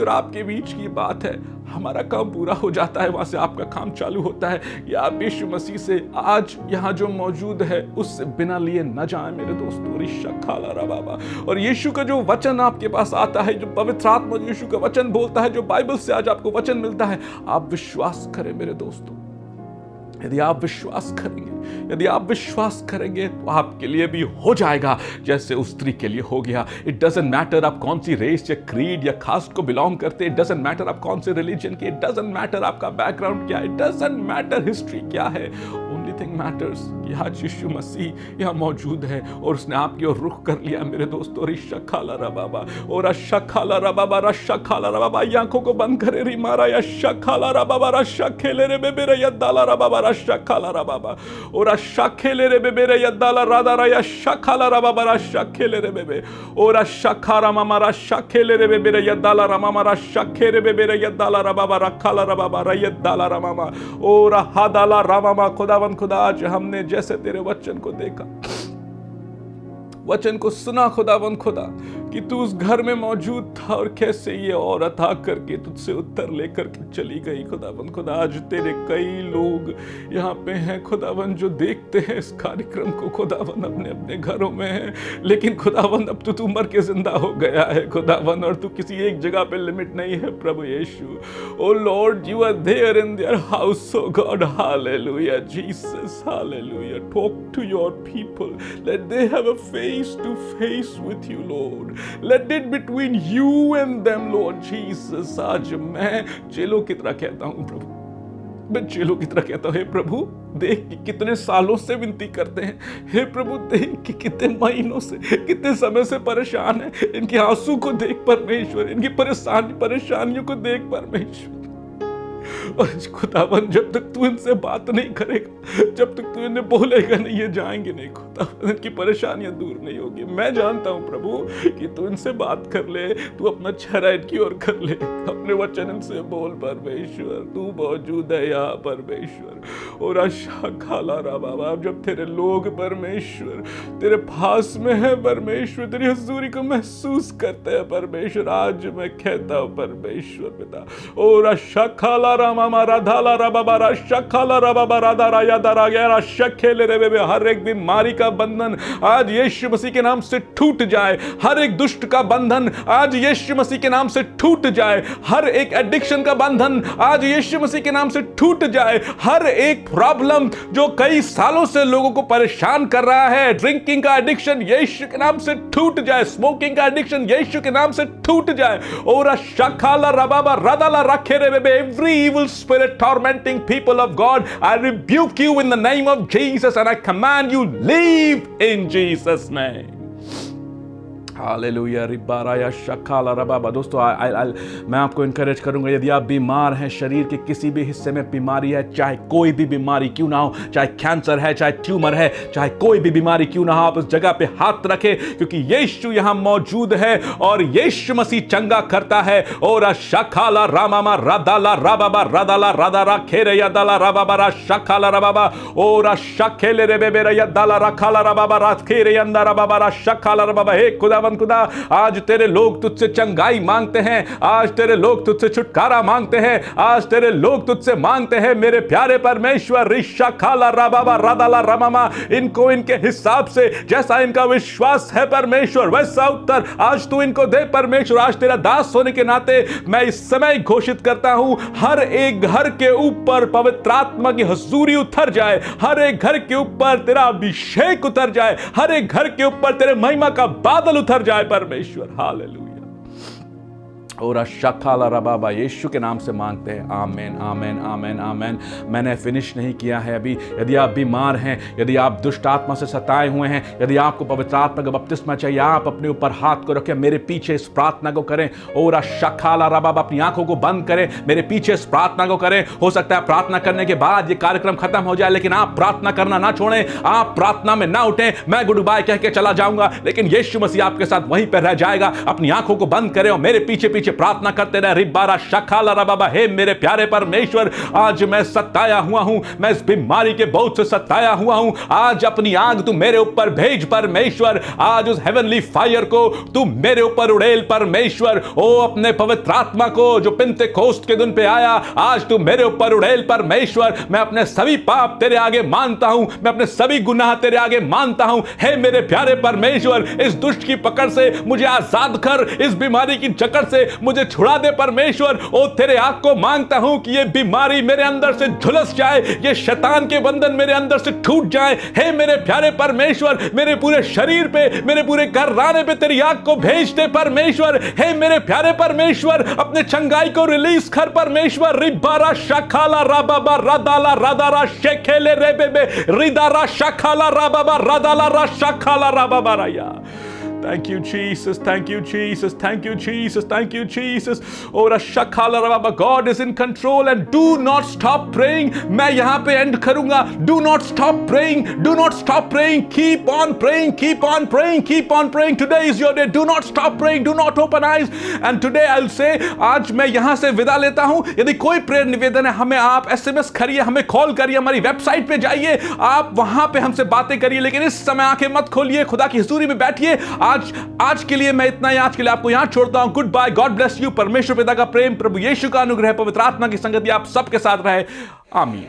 आपके बीच की बात है। हमारा काम पूरा हो जाता है, वहां से आपका काम चालू होता है कि आप यीशु मसीह से आज यहाँ जो मौजूद है उससे बिना लिए न जाएं मेरे दोस्तों। रिशखाला रा बाबा। और यीशु का जो वचन आपके पास आता है, जो पवित्र आत्मा यीशु का वचन बोलता है, जो बाइबल से आज आपको वचन मिलता है, आप विश्वास करें मेरे दोस्तों। यदि आप विश्वास करेंगे तो आपके लिए भी हो जाएगा जैसे उस स्त्री के लिए हो गया। इट डजंट मैटर आप कौन सी रेस या क्रीड या कास्ट को बिलोंग करते, इट डजंट मैटर आप कौन से रिलीजन के, इट डजंट मैटर आपका बैकग्राउंड क्या है, इट डजंट मैटर हिस्ट्री क्या है। ओनली थिंग मैटर्स कि आज यीशु मसीह यहाँ मौजूद है और उसने आपकी ओर रुख कर लिया मेरे दोस्तों। रिशखाला रा बाबा और रशखाला रा बाबा, रशखाला रा बाबा। आंखों को बंद करे री मारा या शखाला रा बाबा, रशखेले रे बेबे रे यदाला रा बाबा, रशखाला रा बाबा और रशखेले रे बेबे रे यदाला राधा रा या शखाला रा बाबा, रशखेले रे बेबे और रशखारा मामा, रशखेले रे बेबे रे यदाला रा मामा, रशखे रे बेबे रे यदाला रा बाबा, रखाला रा बाबा, रा यदाला रा मामा और हादाला रा मामा। खुदावन खुदा, आज हमने जैसे तेरे वचन को देखा, वचन को सुना खुदावन खुदा, कि तू उस घर में मौजूद था और कैसे ये औरत आकर के तुझसे उत्तर लेकर के चली गई। खुदाबंद खुदा, आज तेरे कई लोग यहाँ पे हैं खुदाबंद जो देखते हैं इस कार्यक्रम को खुदाबंद, अपने अपने घरों में हैं, लेकिन खुदाबंद अब तो तू मर के जिंदा हो गया है खुदाबंद, और तू किसी एक जगह पे लिमिट नहीं है प्रभु यीशु। O Lord, you are there in their house, O God, hallelujah Jesus, hallelujah. Talk to your people, let they have a face to face with you Lord, let it between you and them Lord Jesus. आज मैं चेलों की तरह कहता हूं प्रभु, मैं चेलों की तरह कहता हूं, हे प्रभु देख कि कितने सालों से विनती करते हैं, हे प्रभु देख कि कितने महीनों से, कितने समय से परेशान है, इनके आंसू को देख परमेश्वर, इनकी परेशानियों को देख परमेश्वर। और खुदावन, जब तक तू इनसे बात नहीं करेगा, जब तक तू इन्हें बोलेगा नहीं, ये जाएंगे नहीं खुदावन, इनकी परेशानियां दूर नहीं होगी। मैं जानता हूं प्रभु कि तू इनसे बात कर ले, तू अपना चेहरा इनकी ओर कर ले, अपने वचन इनसे बोल परमेश्वर, तू मौजूद है यहाँ परमेश्वर। और आशा खाला रा बाबा, जब तेरे लोग परमेश्वर तेरे पास में है परमेश्वर, तेरी हजूरी को महसूस करते हैं परमेश्वर, आज मैं कहता हूं परमेश्वर पिता, और आशा खाला मामा राधाला राबाबा राशाखाला राबाबा राधा राया दरा गया राशखेले रे बेबे, हर एक बीमारी का बंधन आज यीशु मसीह के नाम से टूट जाए, हर एक दुष्ट का बंधन आज यीशु मसीह के नाम से टूट जाए, हर एक एडिक्शन का बंधन आज यीशु मसीह के नाम से टूट जाए, हर एक प्रॉब्लम जो कई सालों से लोगों को परेशान कर रहा है, ड्रिंकिंग का एडिक्शन यीशु के नाम से टूट जाए, स्मोकिंग का एडिक्शन यीशु के नाम से टूट जाए। और शाखाला राबाबा राधाला रखे रे बेबे, every evil spirit tormenting people of God, I rebuke you in the name of Jesus and I command you leave in Jesus name. Hallelujah रिबाराया शखाला रबाबा। दोस्तों मैं आपको इनकरेज करूंगा, यदि आप बीमार हैं, शरीर के किसी भी हिस्से में बीमारी है, चाहे कोई भी बीमारी क्यों ना हो, चाहे कैंसर है, चाहे ट्यूमर है, चाहे कोई भी बीमारी क्यों ना हो, आप उस जगह पे हाथ रखें, क्योंकि यीशु यहां मौजूद है और यीशु मसीह चंगा करता है। और शखाला रामामा रादाला राबाबा रादाला रादारा खेरे यादाला राबाबा रा शखाला रबाबा, और शखेले रे बेबे रे यादाला रखाला रबाबा रा खेरे यंदा रबाबा रा शखाला रबाबा। हे खुदावन खुदा, आज तेरे लोग तुझसे चंगाई मांगते हैं, आज तेरे लोग तुझसे छुटकारा मांगते हैं, आज तेरे लोग तुझसे मांगते हैं मेरे प्यारे परमेश्वर। रिशा खाला राबाबा रादाला रमामा, इनको इनके हिसाब से जैसा इनका विश्वास है परमेश्वर वैसा उत्तर आज तू इनको दे परमेश्वर। आज तेरा दास होने के नाते मैं इस समय घोषित करता हूं, हर एक घर के ऊपर पवित्र आत्मा की हजूरी उतर जाए, हर एक घर के ऊपर तेरा अभिषेक उतर जाए, हर एक घर के ऊपर तेरे महिमा का बादल उतर जाए परमेश्वर। हालेलुया। और शखाला रबाबा यीशु के नाम से मांगते हैं, आमीन आमीन आमीन आमीन। मैंने फिनिश नहीं किया है अभी। यदि आप बीमार हैं, यदि आप दुष्ट आत्मा से सताए हुए हैं, यदि आपको पवित्र आत्मा का बपतिस्मा चाहिए, आप अपने ऊपर हाथ को रखें, मेरे पीछे इस प्रार्थना को करें। और शखाला रबाबा, अपनी आंखों को बंद करें, मेरे पीछे इस प्रार्थना को करें। हो सकता है प्रार्थना करने के बाद ये कार्यक्रम खत्म हो जाए, लेकिन आप प्रार्थना करना ना छोड़ें, आप प्रार्थना में ना उठें। मैं गुड बाय कह के चला जाऊंगा, लेकिन यीशु मसीह आपके साथ वहीं पर रह जाएगा। अपनी आंखों को बंद करें और मेरे पीछे पीछे प्रार्थना करते रहे। रिबारा शखाला रबाबा, हे मेरे प्यारे परमेश्वर, आज मैं सताया हुआ हूं, मैं इस बीमारी के बहुत से सताया हुआ हूं। आज अपनी आग तू मेरे ऊपर भेज परमेश्वर, आज उस हेवनली फायर को तू मेरे ऊपर उड़ेल परमेश्वर। ओ अपने पवित्र आत्मा को जो पिंतेकोस्त के दिन पे आया, आज तू मेरे ऊपर उड़ेल परमेश्वर। मैं अपने सभी पाप तेरे आगे मानता हूं, मैं अपने सभी गुनाह तेरे आगे मानता हूं। हे मेरे प्यारे परमेश्वर, इस दुष्ट की पकड़ से मुझे आजाद कर, इस बीमारी की जकड़ से मुझे छुड़ा दे परमेश्वर। ओ तेरे आग को मांगता हूं कि ये बीमारी मेरे अंदर से झुलस जाए, ये शैतान के बंधन मेरे अंदर से टूट जाए। हे मेरे प्यारे परमेश्वर, मेरे पूरे शरीर पे, मेरे पूरे घराने पे तेरी आग को भेज दे परमेश्वर। हे मेरे प्यारे परमेश्वर, अपने चंगाई को रिलीज कर परमेश्वर। रिबारा शखाला राबाबा रादाला रादारा शेखेले रेबेबे रिदारा शखाला राबाबा रादाला रा शखाला राबाबा राया। Thank you, Jesus. Thank you, Jesus. Thank you, Jesus. Thank you, Jesus. और शखाला Rubaba, God is in control and do not stop praying. मैं यहाँ पे end करूँगा. Do not stop praying. Do not stop praying. Keep on praying. Keep on praying. Keep on praying. Today is your day. Do not stop praying. Do not open eyes. And today I'll say, आज मैं यहाँ से विदा लेता हूँ। यदि कोई prayer निवेदन है, हमें आप SMS करिए, हमें कॉल करिए, हमारी वेबसाइट पे जाइए, आप वहाँ पे हमसे बातें करिए। लेकिन इस समय आंखें मत खोलिए, खुदा की हुजूरी में बैठिए। आज के लिए मैं इतना ही, आज के लिए आपको यहां छोड़ता हूं। Goodbye, God bless you. परमेश्वर पिता का प्रेम, प्रभु यीशु का अनुग्रह, पवित्र आत्मा की संगति आप सबके साथ रहे। आमीन।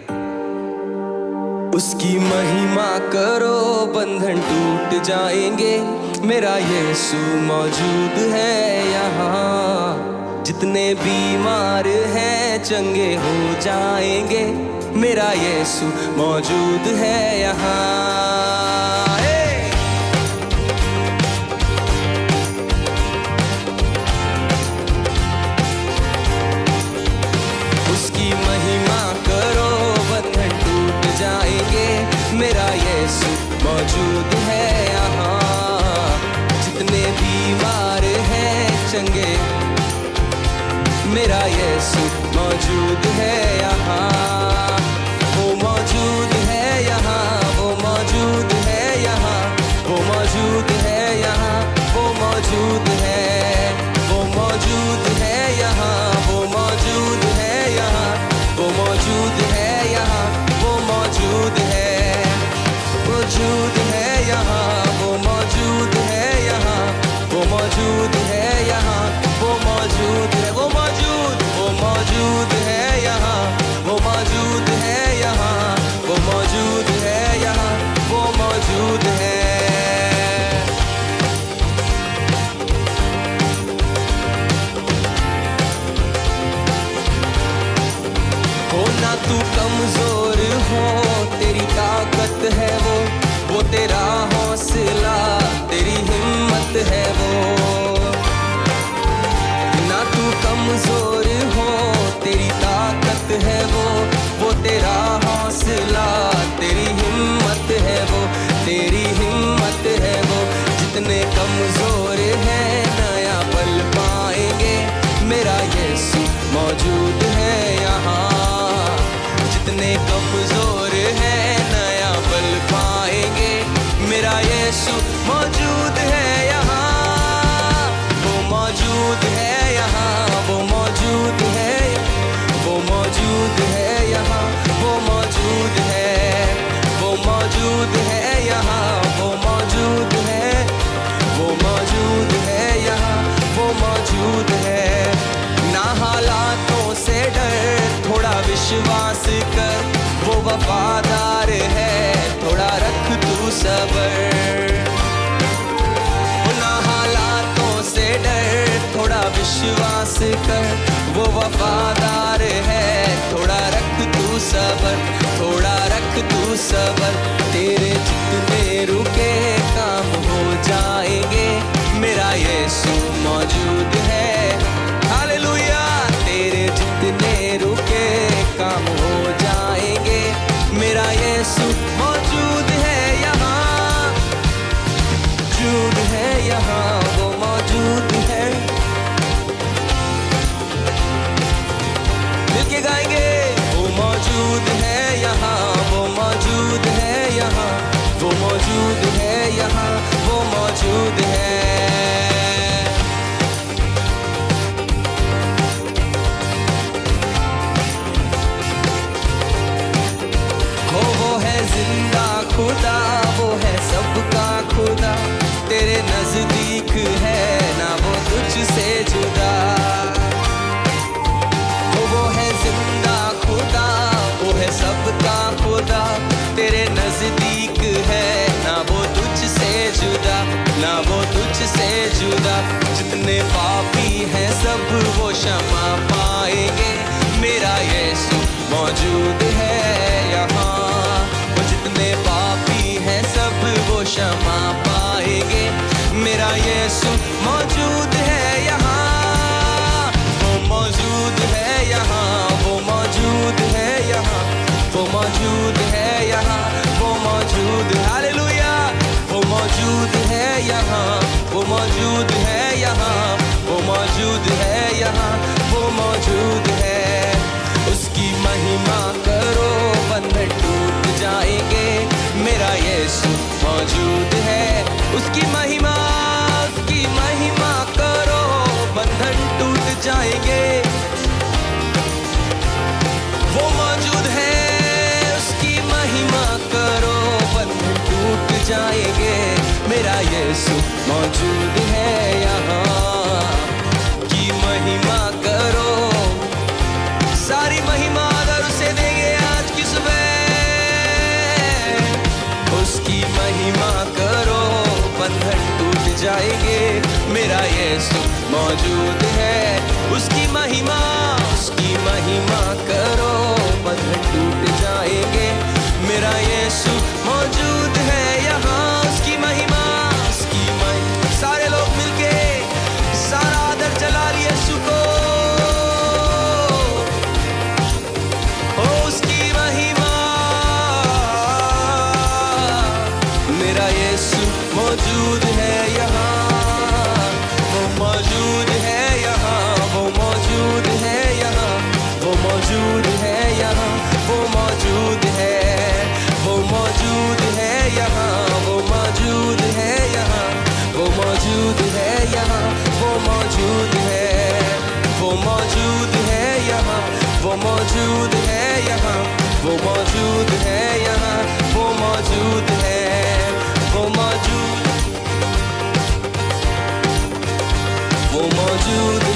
उसकी महिमा करो, बंधन टूट जाएंगे। मेरा यीशु मौजूद है यहाँ। जितने बीमार हैं चंगे हो जाएंगे। मेरा यीशु मौजूद है यहाँ। उसकी महिमा करो, बंधन टूट जाएंगे। मेरा यीशु मौजूद है यहाँ। जितने बीमार हैं चंगे। मेरा यीशु मौजूद है यहाँ। वो मौजूद है यहाँ, वो मौजूद है यहाँ, वो मौजूद है यहाँ, वो मौजूद है, वो मौजूद है यहाँ, वो मौजूद है यहाँ, वो मौजूद है यहाँ, वो मौजूद है, मौजूद है यहाँ, वो मौजूद है यहाँ, वो मौजूद है यहाँ, वो मौजूद है, वो मौजूद है यहाँ, वो मौजूद है यहाँ, वो मौजूद है यहाँ, वो मौजूद है। हो ना तू कमजोर हो, तेरी ताकत है वो तेरा हौसला, तेरी हिम्मत है वो। ना तू कमजोर हो, तेरी ताकत है वो तेरा हौसला, तेरी हिम्मत है वो, तेरी हिम्मत है वो। जितने कमजोर हैं नया पल पाएंगे। मेरा यीशु मौजूद है यहाँ। जितने कमजोर हैं नया पल पाएंगे। मेरा यीशु मौजूद है यहाँ। वो मौजूद है यहाँ, वो मौजूद है, वो मौजूद है यहाँ, वो मौजूद है, वो मौजूद है यहाँ, वो मौजूद है, वो मौजूद है यहाँ, वो मौजूद है। ना हालातों से डर, थोड़ा विश्वास कर, वो वफादार है, थोड़ा रख तू सब्र। ना हालातों से डर, थोड़ा विश्वास कर, वो वफादार है, थोड़ा रख तू सब्र, थोड़ा रख तू सब्र। तेरे जितने रुके काम हो जाएंगे। मेरा यीशु मौजूद है। हालेलुया। तेरे जितने रुके काम हो जाएंगे। मेरा यीशु मौजूद है यहाँ, मौजूद है यहाँ, वो मौजूद है। मिलके गाएंगे। वो मौजूद है यहाँ, वो मौजूद है यहाँ, वो मौजूद है यहाँ, वो मौजूद है। वो है जिंदा खुदा, वो है सबका खुदा। तेरे नजदीक है ना वो तुझसे जुदा। वो है जिंदा खुदा, वो है सबका खुदा। तेरे नजदीक है ना वो तुझसे जुदा, ना वो तुझसे जुदा। जितने पापी हैं सब वो क्षमा पाएंगे। मेरा यीशु मौजूद है यहाँ। वो जितने पापी हैं सब वो क्षमा पाएंगे। मेरा यीशु मौजूद है यहाँ। वो मौजूद है यहाँ, वो मौजूद है यहाँ, वो मौजूद है यहाँ, वो मौजूद। हालेलुया। वो मौजूद है यहाँ, वो मौजूद है यहाँ, वो मौजूद है यहाँ, वो मौजूद है। उसकी महिमा करो, बंधन टूट जाएंगे। मेरा यीशु मौजूद है। उसकी महिमा करो, बंधन टूट जाएंगे। वो मौजूद है। उसकी महिमा करो, बंधन टूट जाएंगे। मेरा यीशु यीशु मौजूद है यहाँ। की महिमा करो, सारी महिमा अगर उसे देंगे आज की सुबह, उसकी महिमा करो, बंधन टूट जाएंगे। मेरा यीशु मौजूद है, उसकी महिमा करो, बंधन टूट जाएंगे। मेरा यीशु मौजूद है यहाँ, उसकी महिमा सारे लोग मिलके सारा आदर चला लिए यीशु को। ओ उसकी महिमा, मेरा यीशु मौजूद है यहाँ, वो मौजूद है यहाँ, वो मौजूद है यहाँ, वो मौजूद है यहाँ, वो मौजूद है, वो मौजूद है यहाँ, वो मौजूद है यहाँ, वो मौजूद है यहाँ, वो मौजूद है, वो मौजूद है यहाँ, वो मौजूद है यहाँ, वो मौजूद है यहाँ, वो मौजूद है, वो मौजूद